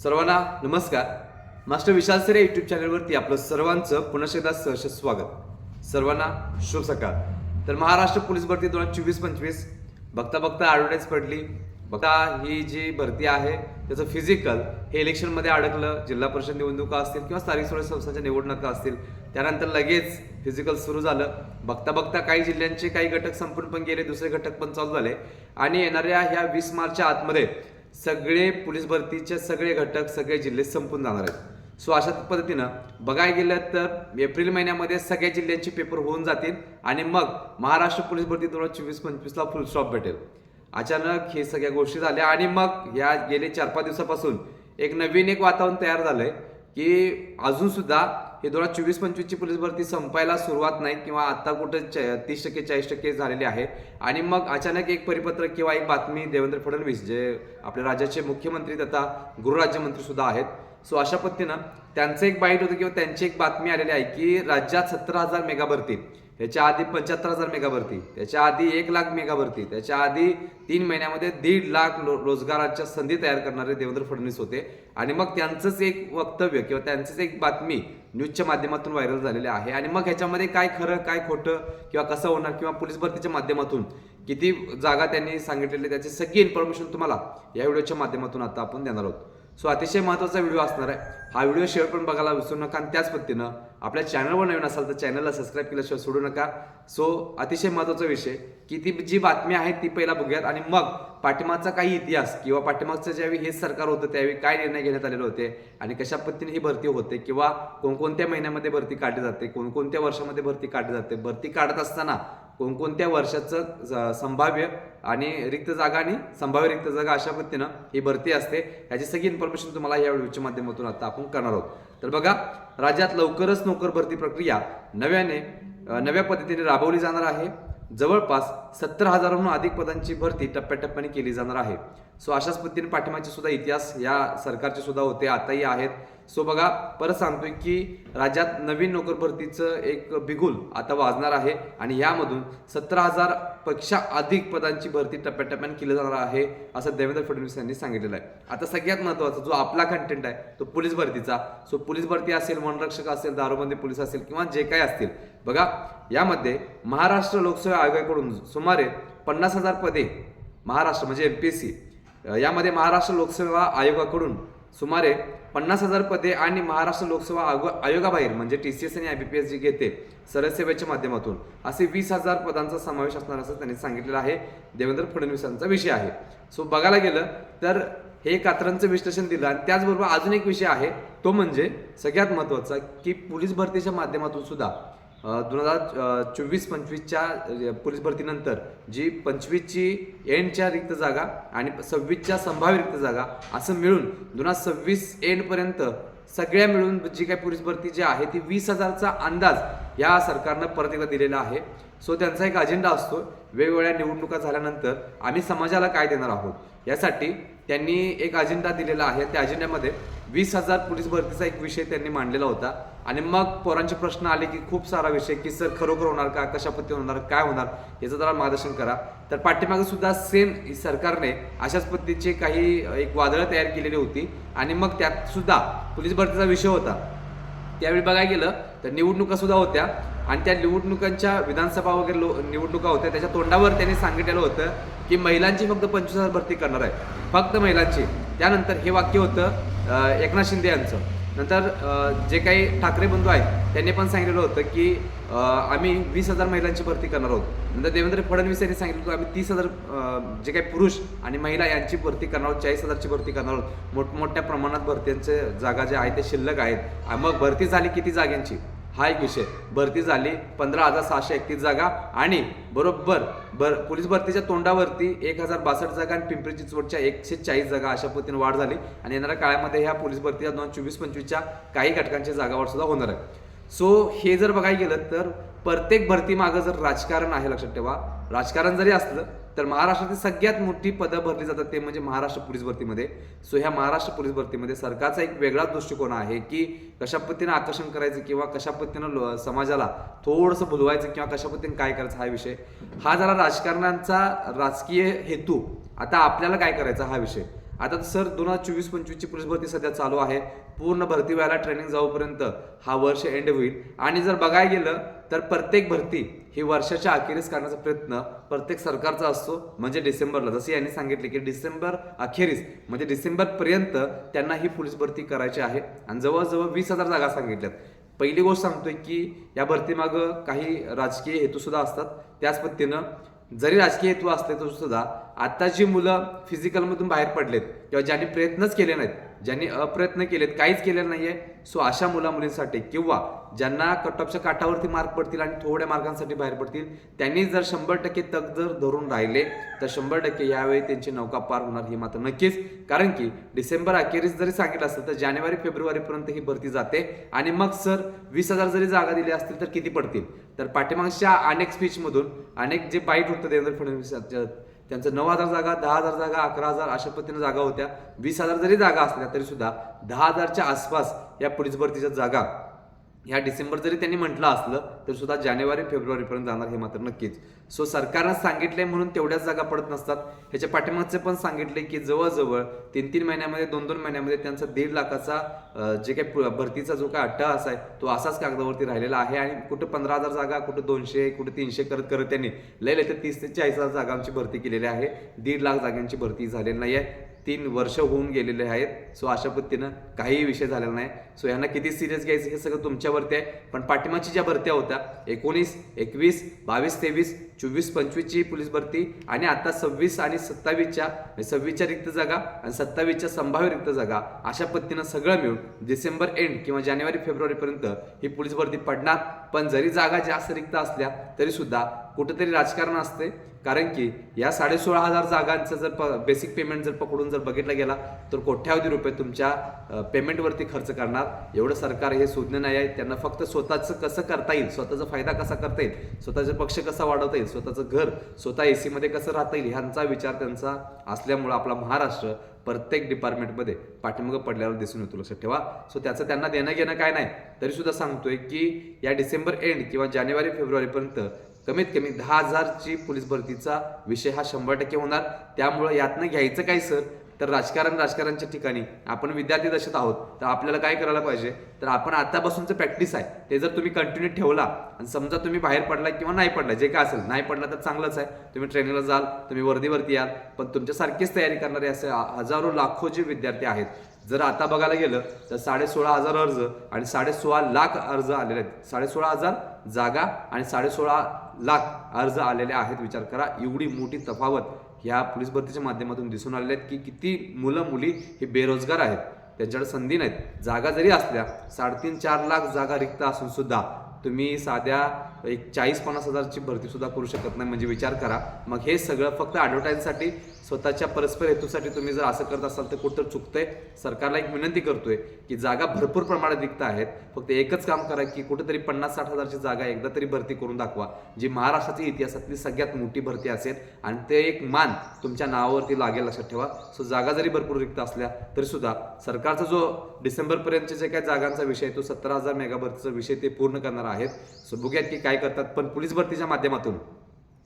सर्वांना नमस्कार. मास्टर विशाल sir YouTube चॅनलवरती आपलं सर्वांचं पुन्हा एकदा सहर्ष स्वागत. सर्वांना शुभ सकाळ. तर महाराष्ट्र पोलीस भरती 2024-25 बघता बघता ॲडव्हर्टाईज पडली. बघता ही जी भरती आहे त्याचं फिजिकल हे इलेक्शनमध्ये अडकलं. जिल्हा परिषद निवडणुका असतील किंवा स्थानिक स्वराज्य संस्थांच्या निवडणुका असतील, त्यानंतर लगेच फिजिकल सुरू झालं. बघता बघता काही जिल्ह्यांचे काही घटक संपून पण गेले, दुसरे घटक पण चालू झाले आणि येणाऱ्या ह्या 20 मार्चच्या आतमध्ये सगळे पोलीस भरतीचे सगळे घटक सगळे जिल्हे संपून जाणार आहेत. सो अशा पद्धतीनं बघायला गेलं तर एप्रिल महिन्यामध्ये सगळ्या जिल्ह्यांचे पेपर होऊन जातील आणि मग महाराष्ट्र पोलीस भरती 2024-25ला फुल स्टॉप भेटेल. अचानक हे सगळ्या गोष्टी झाल्या आणि मग या गेले 4-5 दिवसापासून एक नवीन वातावरण तयार झालंय की अजून सुद्धा हे 2024-25ची पोलीस भरती संपायला सुरुवात नाही किंवा आता कुठं 30% 40% झालेली आहे. आणि मग अचानक एक परिपत्रक किंवा एक बातमी देवेंद्र फडणवीस जे आपल्या राज्याचे मुख्यमंत्री तथा गृहराज्यमंत्री सुद्धा आहेत, सो अशा पद्धतीनं त्यांचं एक बाईट होतं किंवा त्यांची एक बातमी आलेली आहे की राज्यात 17,000 मेगा भरती, त्याच्या आधी 75,000 मेगा भरती, त्याच्या आधी 1,00,000 मेगा भरती, त्याच्या आधी 3 महिन्यामध्ये 1,50,000 रोजगाराच्या संधी तयार करणारे देवेंद्र फडणवीस होते. आणि मग त्यांचंच एक वक्तव्य किंवा त्यांचंच एक बातमी न्यूजच्या माध्यमातून व्हायरल झालेली आहे. आणि मग ह्याच्यामध्ये काय खरं काय खोटं किंवा कसं होणार किंवा पोलीस भरतीच्या माध्यमातून किती जागा त्यांनी सांगितलेली त्याची सगळी इन्फॉर्मेशन तुम्हाला या व्हिडिओच्या माध्यमातून आता आपण देणार आहोत. सो अतिशय महत्त्वाचा व्हिडिओ असणार आहे. हा व्हिडिओ शेअर पण बघायला विसरू नका आणि त्याच पद्धतीनं आपल्या चॅनलवर नवीन असाल तर चॅनलला सबस्क्राईब केल्याशिवाय सोडू नका. सो अतिशय महत्त्वाचा विषय की ती जी बातमी आहे ती पहिला बघूयात आणि मग पाठीमागचा काही इतिहास किंवा पाठीमागचं ज्यावेळी हे सरकार होतं त्यावेळी काय निर्णय घेण्यात आलेले होते आणि कशा पद्धतीने ही भरती होते किंवा कोणकोणत्या महिन्यामध्ये भरती काढली जाते, कोणकोणत्या वर्षामध्ये भरती काढली जाते, भरती काढत असताना कोणकोणत्या वर्षाचं संभाव्य आणि रिक्त जागा आणि संभाव्य रिक्त जागा अशा पद्धतीनं ही भरती असते. याची सगळी इन्फॉर्मेशन तुम्हाला या व्हिडिओच्या माध्यमातून आता आपण करणार आहोत. तर बघा, राज्यात लवकरच नोकर भरती प्रक्रिया नव्या पद्धतीने राबवली जाणार आहे. जवळपास 70,000हून अधिक पदांची भरती टप्प्याटप्प्याने केली जाणार आहे. सो अशाच पद्धतीने पाठिंबाचे सुद्धा इतिहास या सरकारचे सुद्धा होते, आताही आहेत. सो बघा, परत सांगतोय की राज्यात नवीन नोकर भरतीचं एक बिगुल आता वाजणार आहे आणि यामधून 17,000 पेक्षा अधिक पदांची भरती टप्प्याटप्प्याने केली जाणार आहे असं देवेंद्र फडणवीस यांनी सांगितलेलं आहे. आता सगळ्यात महत्त्वाचा जो आपला कंटेंट आहे तो पोलीस भरतीचा. सो पोलीस भरती असेल, वनरक्षक असेल, दारूबंदी पोलीस असेल किंवा जे काही असतील, बघा यामध्ये महाराष्ट्र लोकसेवा आयोगाकडून सुमारे 50,000 पदे महाराष्ट्र म्हणजे MPSC यामध्ये महाराष्ट्र लोकसेवा आयोगाकडून सुमारे 50,000 पदे आणि महाराष्ट्र लोकसेवा आयोगाबाहेर म्हणजे TCS आणि IBPS जी घेते सरळ सेवेच्या माध्यमातून असे 20,000 पदांचा समावेश असणार असं त्यांनी सांगितलेलं आहे. देवेंद्र फडणवीस यांचा विषय आहे. सो बघायला गेलं तर हे कात्रांचं विश्लेषण दिलं आणि त्याचबरोबर अजून एक विषय आहे तो म्हणजे सगळ्यात महत्त्वाचा की पोलीस भरतीच्या माध्यमातून सुद्धा 2024-25च्या पोलीस भरतीनंतर जी 25ची एंडच्या रिक्त जागा आणि 26च्या संभाव्य रिक्त जागा असं मिळून 2026 एंडपर्यंत सगळ्या मिळून जी काही पोलीस भरती जी आहे ती 20,000चा अंदाज या सरकारनं परत एकदा दिलेला आहे. सो त्यांचा एक अजेंडा असतो, वेगवेगळ्या निवडणुका झाल्यानंतर आम्ही समाजाला काय देणार आहोत यासाठी त्यांनी एक अजेंडा दिलेला आहे. त्या अजेंड्यामध्ये 20,000 पोलीस भरतीचा एक विषय त्यांनी मांडलेला होता. आणि मग पोरांचे प्रश्न आले की खूप सारा विषय की सर खरोखर होणार का, कशा पद्धतीने होणार, काय होणार याचं जरा मार्गदर्शन करा. तर पाठीमागे सुद्धा सेम सरकारने अशाच पद्धतीचे काही एक वादळं तयार केलेली होती आणि मग त्यात सुद्धा पोलीस भरतीचा विषय होता. त्यावेळी बघायला गेलं तर निवडणुका सुद्धा होत्या आणि त्या निवडणुकांच्या विधानसभा वगैरे निवडणुका होत्या. त्याच्या तोंडावर त्यांनी सांगितलेलं होतं की महिलांची फक्त 25,000 भरती करणार आहे, फक्त महिलांची. त्यानंतर हे वाक्य होतं एकनाथ शिंदे यांचं. नंतर जे काही ठाकरे बंधू आहेत त्यांनी पण सांगितलेलं होतं की आम्ही 20,000 महिलांची भरती करणार आहोत. नंतर देवेंद्र फडणवीस यांनी सांगितलं की आम्ही 30,000 जे काही पुरुष आणि महिला यांची भरती करणार आहोत, 40,000ची भरती करणार आहोत. मोठमोठ्या प्रमाणात भरत्यांचे जागा ज्या आहेत ते शिल्लक आहेत. मग भरती झाली किती जागांची हा एक विषय. भरती झाली 15,631 जागा आणि बरोबर पोलीस भरतीच्या तोंडावरती 1,062 जागा आणि पिंपरी चिंचवडच्या 140 जागा अशा पद्धतीने वाढ झाली. आणि येणाऱ्या काळामध्ये ह्या पोलीस भरतीच्या 2024-25च्या काही घटकांच्या जागावर सुद्धा होणार आहे. सो हे जर बघायला गेलं तर प्रत्येक भरती मागं जर राजकारण आहे, लक्षात ठेवा. राजकारण जरी असलं तर महाराष्ट्रातील सगळ्यात मोठी पदं भरली जातात ते म्हणजे महाराष्ट्र पोलीस भरतीमध्ये. सो ह्या महाराष्ट्र पोलीस भरतीमध्ये सरकारचा एक वेगळाच दृष्टिकोन आहे की कशा पद्धतीने आकर्षण करायचं किंवा कशा पद्धतीनं समाजाला थोडंसं भुलवायचं किंवा कशा पद्धतीने काय करायचं हा विषय. हा जरा राजकारणांचा राजकीय हेतू. आता आपल्याला काय करायचा हा विषय. आता सर 2024-25ची पोलीस भरती सध्या चालू आहे. पूर्ण भरती व्हायला ट्रेनिंग जाऊपर्यंत हा वर्ष एंड होईल. आणि जर बघायला गेलं तर प्रत्येक भरती ही वर्षाच्या अखेरीस करण्याचा प्रयत्न प्रत्येक सरकारचा असतो, म्हणजे डिसेंबरला. जसे यांनी सांगितले की डिसेंबर अखेरीस म्हणजे डिसेंबरपर्यंत त्यांना ही पोलीस भरती करायची आहे आणि जवळजवळ 20,000 जागा सांगितल्यात. पहिली गोष्ट सांगतोय की या भरतीमागं काही राजकीय हेतू सुद्धा असतात. त्याच पद्धतीनं जरी राजकीय हेतू असले तर सुद्धा आता जी मुलं फिजिकलमधून बाहेर पडलेत किंवा ज्यांनी प्रयत्नच केले नाहीत, ज्यांनी अप्रयत्न केलेत, काहीच केलेलं नाहीये, सो अशा मुला मुलींसाठी किंवा ज्यांना कट ऑफच्या काठावरती मार्क पडतील आणि थोड्या मार्कांसाठी बाहेर पडतील, त्यांनी जर 100% तग जर धरून राहिले तर 100% यावेळी त्यांची नौका पार होणार ही मात्र नक्कीच. कारण की डिसेंबर अखेरीस जरी सांगितलं असतं तर जानेवारी फेब्रुवारीपर्यंत ही भरती जाते. आणि मग सर 20,000 जरी जागा दिल्या असतील तर किती पडतील? तर पाठीमागच्या अनेक स्पीचमधून अनेक जे बाईट होतं देवेंद्र फडणवीस त्यांचं 9,000 जागा, 10,000 जागा, 11,000 अशा पद्धतीने जागा होत्या. 20,000 जरी जागा असल्या तरी सुद्धा 10,000च्या आसपास या पोलीस भरतीच्या जागा ह्या डिसेंबर जरी त्यांनी म्हटलं असलं तर सुद्धा जानेवारी फेब्रुवारीपर्यंत जाणार हे मात्र नक्कीच. सो सरकारनं सांगितलंय म्हणून तेवढ्याच जागा पडत नसतात. ह्याच्या पाठीमागचे पण सांगितले की जवळजवळ 3-3 महिन्यामध्ये 2-2 महिन्यामध्ये त्यांचा 1.5 लाखाचा जे काही भरतीचा जो काय अट्टहास आहे तो असाच कागदावरती राहिलेला आहे. आणि कुठं 15,000 जागा, कुठं 200, कुठं 300 करत करत त्यांनी लय तर 30 ते 40,000 जागांची भरती केलेली आहे. 1.5 लाख जागांची भरती झालेली नाही आहे. 3 वर्ष होऊन गेलेले आहेत. सो अशा पद्धतीनं काहीही विषय झालेला नाही. सो यांना किती सिरियस घ्यायचं हे सगळं तुमच्यावरती आहे. पण पाठीमागची ज्या भरत्या होत्या 19, 21, 22, 23, 24-25ची पोलीस भरती आणि आता 26 आणि 27च्या 26च्या रिक्त जागा आणि 27च्या संभाव्य रिक्त जागा अशा पद्धतीनं सगळं मिळून डिसेंबर एंड किंवा जानेवारी फेब्रुवारीपर्यंत ही पोलीस भरती पडणार. पण जरी जागा जास्त रिक्त असल्या तरी सुद्धा कुठेतरी राजकारण असते. कारण की या 16,500 जागांचं जर बेसिक पेमेंट जर पकडून जर बघितला गेला तर कोट्यावधी रुपये तुमच्या पेमेंटवरती खर्च करणार. एवढं सरकार हे सुज्ञ नाही आहे. त्यांना फक्त स्वतःचं कसं करता येईल, स्वतःचा फायदा कसा करता येईल, स्वतःचा पक्ष कसा वाढवता येईल, स्वतःचं घर स्वतः AC मध्ये कसं राहता येईल ह्यांचा विचार त्यांचा असल्यामुळं आपला महाराष्ट्र प्रत्येक डिपार्टमेंटमध्ये पाठीमागं पडल्यावर दिसून येतो, लक्षात ठेवा. सो त्याचं त्यांना देणं घेणं काय नाही. तरी सुद्धा सांगतोय की या डिसेंबर एंड किंवा जानेवारी फेब्रुवारीपर्यंत कमीत कमी 10,000ची पोलीस भरतीचा विषय हा 100% होणार. त्यामुळं यातनं घ्यायचं काय सर, तर राजकारणच्या ठिकाणी आपण विद्यार्थी दशेत आहोत. तर आपल्याला काय करायला पाहिजे, तर आपण आतापासूनचं प्रॅक्टिस आहे ते जर तुम्ही कंटिन्यू ठेवला आणि समजा तुम्ही बाहेर पडला किंवा नाही पडला, जे काय असेल, नाही पडला तर चांगलंच आहे, तुम्ही ट्रेनिंगला जाल, तुम्ही वर्दीवरती याल. पण तुमच्यासारखीच तयारी करणारे असे हजारो लाखो जे विद्यार्थी आहेत. जर आता बघायला गेलं तर 16,500 अर्ज आणि 16.5 लाख अर्ज आलेले आहेत. 16,500 जागा आणि 16.5 लाख अर्ज आलेले आहेत. विचार करा, एवढी मोठी तफावत ह्या पोलीस भरतीच्या माध्यमातून दिसून आलेल्या आहेत की किती मुलं मुली हे बेरोजगार आहेत, त्यांच्याकडे संधी नाहीत. जागा जरी असल्या 3.5-4 लाख जागा रिक्त असून सुद्धा तुम्ही साध्या एक 40-50 हजारची भरती सुद्धा करू शकत नाही. म्हणजे विचार करा, मग हे सगळं फक्त ॲडव्हर्टाईजसाठी, स्वतःच्या परस्पर हेतूसाठी तुम्ही जर असं करत असाल तर कुठं चुकतंय. सरकारला एक विनंती करतोय की जागा भरपूर प्रमाणात रिक्त आहेत, फक्त एकच काम करा की कुठेतरी 50-60 हजारची जागा एकदा तरी भरती करून दाखवा, जी महाराष्ट्राच्या इतिहासातली सगळ्यात मोठी भरती असेल आणि ते एक मान तुमच्या नावावरती लागेल, लक्षात ठेवा. सो जागा जरी भरपूर रिक्त असल्या तरी सुद्धा सरकारचा जो डिसेंबरपर्यंतचे जे काही जागांचा विषय तो 17,000 मेगा भरतीचा विषय ते पूर्ण करणार आहेत. सो बघूयात की काय करतात. पण पोलीस भरतीच्या माध्यमातून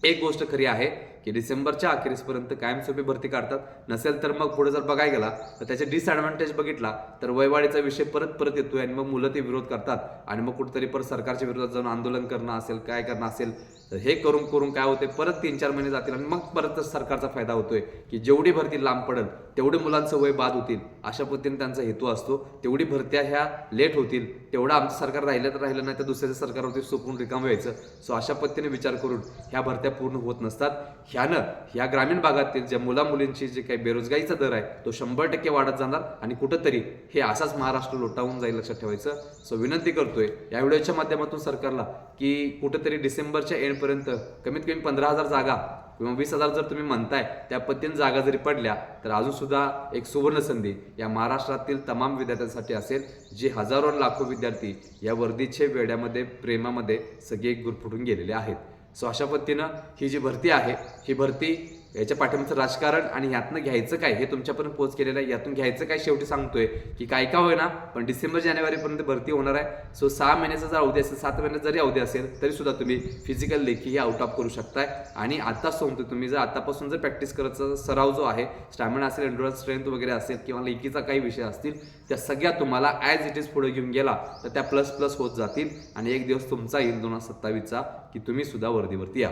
एक गोष्ट खरी आहे की डिसेंबरच्या अखेरीसपर्यंत कायमस्वरूपी भरती काढतात. नसेल तर मग पुढे जर बघायला गेला तर त्याचे डिसएडव्हान्टेज बघितला तर वयवाढीचा विषय परत येतोय आणि मग मुलं ते विरोध करतात आणि मग कुठेतरी परत सरकारच्या विरोधात जाऊन आंदोलन करणं असेल, काय करणं असेल, तर हे करून काय होते, परत 3-4 महिने जातील आणि मग परत सरकारचा फायदा होतोय की जेवढी भरती लांब पडेल तेवढे मुलांचं वय बाद होतील, अशा पद्धतीने त्यांचा हेतू असतो. तेवढी भरत्या ह्या लेट होतील, तेवढं आमचं सरकार राहिलं नाही तर दुसऱ्याच्या सरकारवरती सोपून रिकाम व्हायचं. सो अशा पद्धतीने विचार करून ह्या भरत्या पूर्ण होत नसतात. ह्या ग्रामीण भागातील ज्या मुलींची जे काही बेरोजगारीचा दर आहे तो 100% वाढत जाणार आणि कुठंतरी हे असाच महाराष्ट्र लोटावून जाईल, लक्षात ठेवायचं. सो विनंती करतोय या व्हिडिओच्या माध्यमातून सरकारला की कुठेतरी डिसेंबरच्या एंडपर्यंत कमीत कमी 15,000 जागा किंवा 20,000 जर तुम्ही म्हणताय त्या पद्धतीने जागा जरी पडल्या तर अजून सुद्धा एक सुवर्ण संधी या महाराष्ट्रातील तमाम विद्यार्थ्यांसाठी असेल, जे हजारो लाखो विद्यार्थी या वर्दीच्या वेड्यामध्ये, प्रेमामध्ये सगळे गुरफटून गेलेले आहेत. सो अशा पद्धतीनं ही जी भरती आहे ही भरती याच्या पाठीमागचं राजकारण आणि यातनं घ्यायचं काय हे तुमच्यापर्यंत पोहोच केलेलं आहे. यातून घ्यायचं काय शेवटी सांगतोय की काय का होईना पण डिसेंबर जानेवारीपर्यंत भरती होणार आहे. सो 6 महिन्याचा जर अवधी असेल, 7 महिन्याचा जरी अवधी असेल तरी सुद्धा तुम्ही फिजिकल लेखी हे आउट ऑफ करू शकताय. आणि आताच सांगतो, तुम्ही जर आतापासून जर प्रॅक्टिस करायचा सराव जो आहे, स्टॅमिना असेल, एंड्युरन्स स्ट्रेंथ वगैरे असेल किंवा लेखीचा काही विषय असतील, त्या सगळ्या तुम्हाला ॲज इट इज पुढे घेऊन गेला तर त्या प्लस प्लस होत जातील. आणि एक दिवस तुमचा येईल 2027चा की तुम्ही सुद्धा वर्दीवरती या.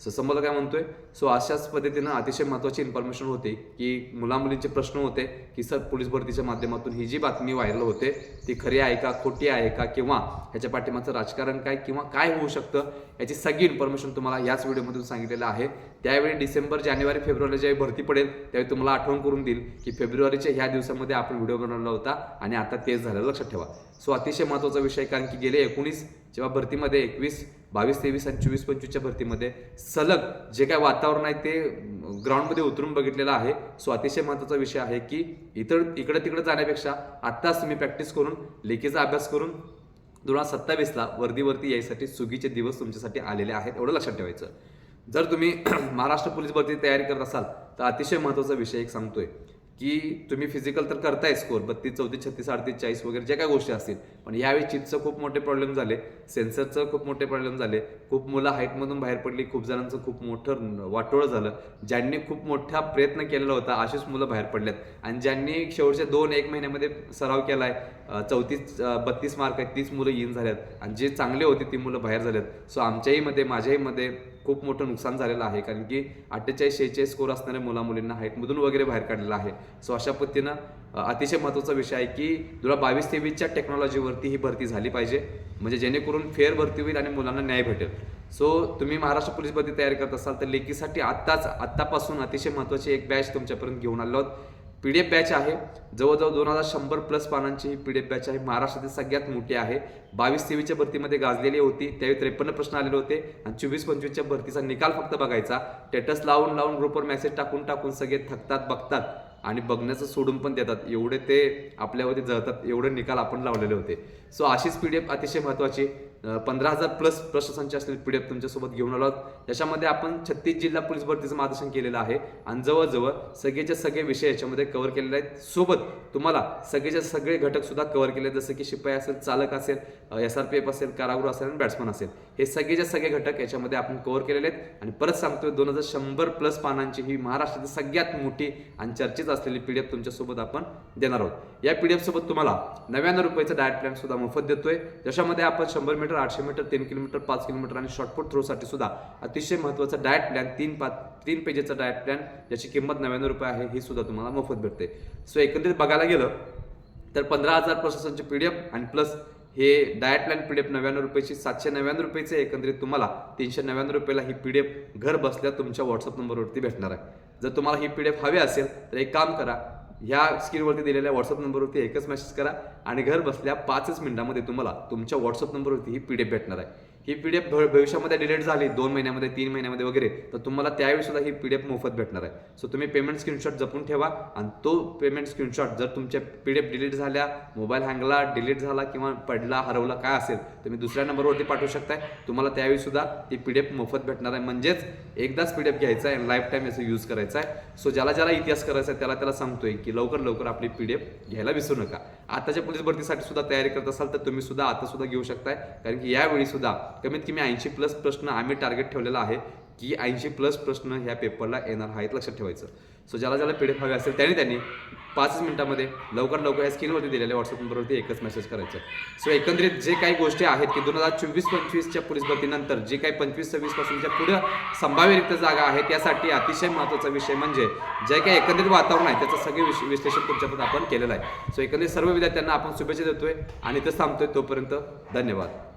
समोर काय म्हणतोय. सो अशाच पद्धतीनं अतिशय महत्त्वाची इन्फॉर्मेशन होते की मुलामुलींचे प्रश्न होते की सर पोलीस भरतीच्या माध्यमातून ही जी बातमी व्हायरल होते ती खरी आहे का, खोटी आहे का, किंवा ह्याच्या पाठीमागचं राजकारण काय किंवा काय होऊ शकतं, याची सगळी इन्फॉर्मेशन तुम्हाला याच व्हिडिओमधून सांगितलेलं आहे. त्यावेळी डिसेंबर, जानेवारी, फेब्रुवारी ज्यावेळी भरती पडेल त्यावेळी तुम्हाला आठवण करून देईल की फेब्रुवारीच्या ह्या दिवसामध्ये आपण व्हिडिओ बनवला होता आणि आता तेच झालं, लक्षात ठेवा. सो अतिशय महत्त्वाचा विषय, कारण की गेले 19 जेव्हा भरतीमध्ये 21, 22, 23 आणि 24, 25च्या भरतीमध्ये सलग जे काय वातावरण आहे ते ग्राउंडमध्ये उतरून बघितलेलं आहे. सो अतिशय महत्त्वाचा विषय आहे की इकडे तिकडे जाण्यापेक्षा आत्ताच तुम्ही प्रॅक्टिस करून, लेखीचा अभ्यास करून 2027ला वर्दीवरती यायसाठी सुगीचे दिवस तुमच्यासाठी आलेले आहेत, एवढं लक्षात ठेवायचं. जर तुम्ही महाराष्ट्र पोलीस भरती तयारी करत असाल तर अतिशय महत्त्वाचा विषय एक सांगतोय की तुम्ही फिजिकल तर करताय स्कोर 32, 34, 36, 38, 40 वगैरे ज्या काही गोष्टी असतील, पण यावेळी चिपचं खूप मोठे प्रॉब्लेम झाले, सेन्सरचं खूप मोठे प्रॉब्लेम झाले, खूप मुलं हाईटमधून बाहेर पडली, खूप जणांचं खूप मोठं वाटोळं झालं. ज्यांनी खूप मोठा प्रयत्न केलेला होता अशीच मुलं बाहेर पडल्यात. आणि ज्यांनी शेवटच्या 2-1 महिन्यामध्ये सराव केलाय, 32 मार्क आहेत, 30 मुलं येऊन झाल्यात आणि जे चांगले होते ती मुलं बाहेर झाल्यात. सो आमच्याही मध्ये, माझ्याही मध्ये खूप मोठं नुकसान झालेलं आहे, कारण की 48-46 स्कोर असणाऱ्या मुलामुलींना हाईटमधून वगैरे बाहेर काढलेलं आहे. सो अशा पद्धतीनं अतिशय महत्त्वाचा विषय आहे की 2022-23च्या टेक्नॉलॉजीवरती ही भरती झाली पाहिजे, म्हणजे जेणेकरून फेअर भरती होईल आणि मुलांना न्याय भेटेल. सो तुम्ही महाराष्ट्र पोलीस भरती तयारी करत असाल तर लेखीसाठी आत्तापासून अतिशय महत्त्वाची एक बॅच तुमच्यापर्यंत घेऊन आलो आहोत. PDF बॅच आहे, जवळजवळ 2100 प्लस पानांची ही PDF बॅच आहे, महाराष्ट्रातील सगळ्यात मोठी आहे. 22-23च्या भरतीमध्ये गाजलेली होती, त्यावेळी 53 प्रश्न आलेले होते आणि 24-25च्या भरतीचा निकाल फक्त बघायचा. स्टेटस लावून ग्रुपवर मेसेज टाकून सगळे थकतात, बघतात आणि बघण्याचं सोडून पण देतात, एवढे ते आपल्यावरती जळतात, एवढे निकाल आपण लावलेले होते. सो अशीच PDF अतिशय महत्त्वाची 15,000 प्लस प्रश्नसंच असलेली PDF तुमच्यासोबत घेऊन आलो आहोत. त्याच्यामध्ये आपण 36 जिल्हा पोलीस भरतीचं मार्गदर्शन केलेलं आहे आणि जवळजवळ सगळेचे सगळे विषय याच्यामध्ये कव्हर केलेले आहेत. सोबत तुम्हाला सगळेचे सगळे घटक सुद्धा कव्हर केले, जसं की शिपाई असेल, चालक असेल, SRPF असेल, कारागृह असेल आणि बॅट्समन असेल, हे सगळेचे सगळे घटक याच्यामध्ये आपण कव्हर केलेले आहेत. आणि परत सांगतोय 2100 प्लस पानांची ही महाराष्ट्रातील सगळ्यात मोठी आणि चर्चेत असलेली PDF तुमच्यासोबत आपण देणार आहोत. या PDF सोबत तुम्हाला 99 रुपयाचा डाएट प्लॅन सुद्धा मोफत देतोय, ज्याच्यामध्ये आपण 100 मीटर, 800 मीटर, 3 किलोमीटर, 5 किलोमीटर आणि शॉर्टपुट थ्रोसाठी सुद्धा अतिशय महत्त्वाचा डाएट प्लॅन, 3 पेजेसचा डाएट प्लॅन, ज्याची किंमत 99 रुपये आहे, ही सुद्धा तुम्हाला मोफत भेटते. सो एकंदरीत बघायला गेलं तर 15,000 प्रशासनचे PDF आणि प्लस हे डाएट प्लॅन PDF 99 रुपयाची, 799 रुपयाचे एकंदरीत तुम्हाला 399 रुपयाला ही PDF घर बसल्या तुमच्या व्हॉट्सअप नंबरवरती भेटणार आहे. जर तुम्हाला ही PDF हवी असेल तर एक काम करा, ह्या स्क्रीनवरती दिलेल्या व्हॉट्सअप नंबरवरती एकच मेसेज करा आणि घर बसल्या 5च मिनिटांमध्ये तुम्हाला तुमच्या व्हॉट्सअप नंबरवरती ही PDF भेटणार आहे. ही PDF भविष्यामध्ये डिलीट झाली 2 महिन्यामध्ये, 3 महिन्यामध्ये वगैरे, तर तुम्हाला त्यावेळी सुद्धा ही PDF मोफत भेटणार आहे. सो तुम्ही पेमेंट स्क्रीनशॉट जपून ठेवा आणि तो पेमेंट स्क्रीनशॉट जर तुमच्या PDF डिलीट झाल्या, मोबाईल हँगला, डिलीट झाला किंवा पडला, हरवला काय असेल, तुम्ही दुसऱ्या नंबरवरती पाठवू शकताय. तुम्हाला त्यावेळी सुद्धा ती PDF मोफत भेटणार आहे. म्हणजेच एकदाच PDF घ्यायचा आहे आणि लाईफ टाईम याचा यूज करायचा आहे. सो ज्याला इतिहास करायचा आहे त्याला सांगतोय की लवकर आपली PDF घ्यायला विसरू नका. आताच्या पोलीस भरतीसाठी सुद्धा तयारी करत असाल तर तुम्ही सुद्धा आता सुद्धा घेऊ शकताय, कारण की यावेळी सुद्धा कमीत कमी 80 प्लस प्रश्न आम्ही टार्गेट ठेवलेला आहे की 80 प्लस प्रश्न ह्या पेपरला येणार आहेत, लक्षात ठेवायचं. सो ज्याला PDF हवे असेल त्यांनी 5 मिनिटांमध्ये लवकर या स्क्रीनवरती दिलेल्या व्हॉट्सअप नंबरवरती एकच मेसेज करायचं. सो एकंदरीत जे काही गोष्टी आहेत की 2024-25च्या पोलीस भरतीनंतर जे काही 25-26 पासूनच्या पुढे संभाव्य रिक्त जागा आहेत, त्यासाठी अतिशय महत्त्वाचा विषय म्हणजे जे काही एकंदरीत वातावरण आहे त्याचं सगळे विश्लेषण तुमच्यापर्यंत आपण केलेलं आहे. सो एकंदरीत सर्व विद्यार्थ्यांना आपण शुभेच्छा देतोय आणि इथं थांबतोय. तोपर्यंत धन्यवाद.